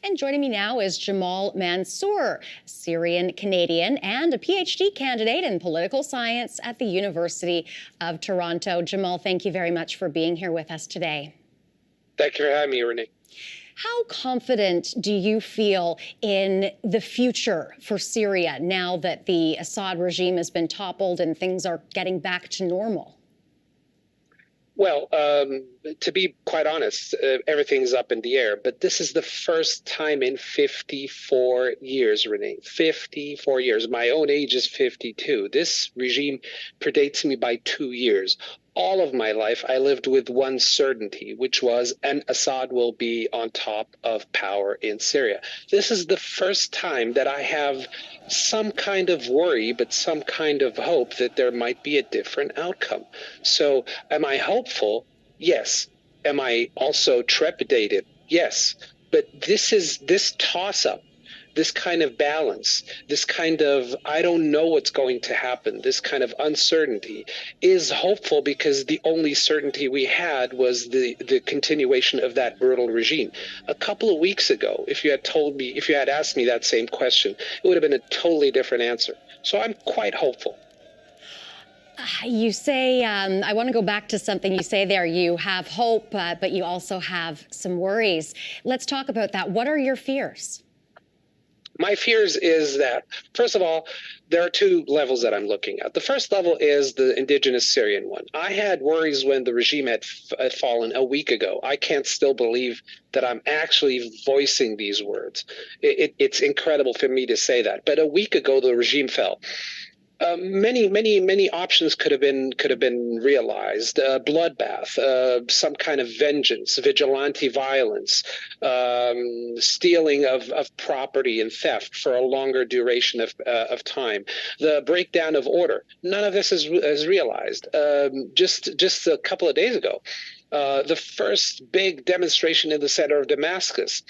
And joining me now is Gamal Mansour, Syrian-Canadian and a PhD candidate in political science at the University of Toronto. Gamal, thank you very much for being here with us today. Thank you for having me, Renee. How confident do you feel in the future for Syria now that the Assad regime has been toppled and things are getting back to normal? Well, to be quite honest, everything's up in the air, but this is the first time in 54 years, Renee. 54 years. My own age is 52. This regime predates me by 2 years. All of my life, I lived with one certainty, which was Assad will be on top of power in Syria. This is the first time that I have some kind of worry, but some kind of hope that there might be a different outcome. So am I hopeful? Yes. Am I also trepidated? Yes. But this toss-up, this kind of balance, this kind of I don't know what's going to happen, this kind of uncertainty is hopeful because the only certainty we had was the continuation of that brutal regime. A couple of weeks ago, if you had asked me that same question, it would have been a totally different answer. So I'm quite hopeful. You say, I want to go back to something you say there. You have hope, but you also have some worries. Let's talk about that. What are your fears? My fears is that, first of all, there are two levels that I'm looking at. The first level is the indigenous Syrian one. I had worries when the regime had fallen a week ago. I can't still believe that I'm actually voicing these words. It's incredible for me to say that. But a week ago, the regime fell. Many options could have been realized. Bloodbath, some kind of vengeance, vigilante violence, stealing of property and theft for a longer duration of time. The breakdown of order. None of this is realized. Just a couple of days ago, the first big demonstration in the center of Damascus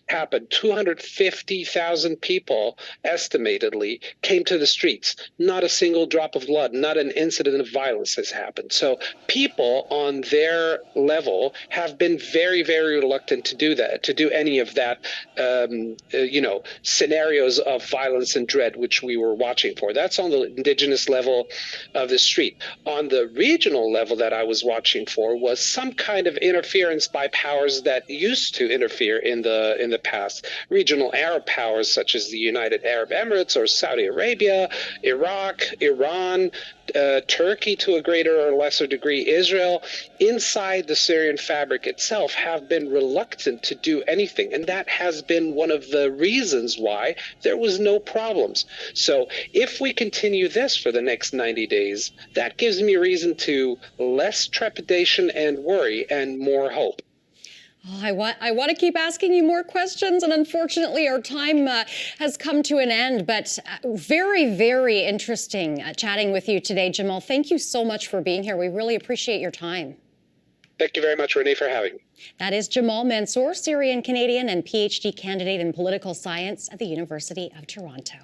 happened. 250,000 people, estimatedly, came to the streets. Not a single drop of blood, not an incident of violence has happened. So people on their level have been very, very reluctant to do that, to do any of that, scenarios of violence and dread, which we were watching for. That's on the indigenous level of the street. On the regional level that I was watching for was some kind of interference by powers that used to interfere in the past. Regional Arab powers such as the United Arab Emirates or Saudi Arabia, Iraq, Iran, Turkey to a greater or lesser degree, Israel, inside the Syrian fabric itself have been reluctant to do anything. And that has been one of the reasons why there was no problems. So if we continue this for the next 90 days, that gives me reason to less trepidation and worry and more hope. Oh, I want to keep asking you more questions, and unfortunately our time has come to an end, but very, very interesting chatting with you today, Gamal. Thank you so much for being here. We really appreciate your time. Thank you very much, Renee, for having me. That is Gamal Mansour, Syrian-Canadian and PhD candidate in political science at the University of Toronto.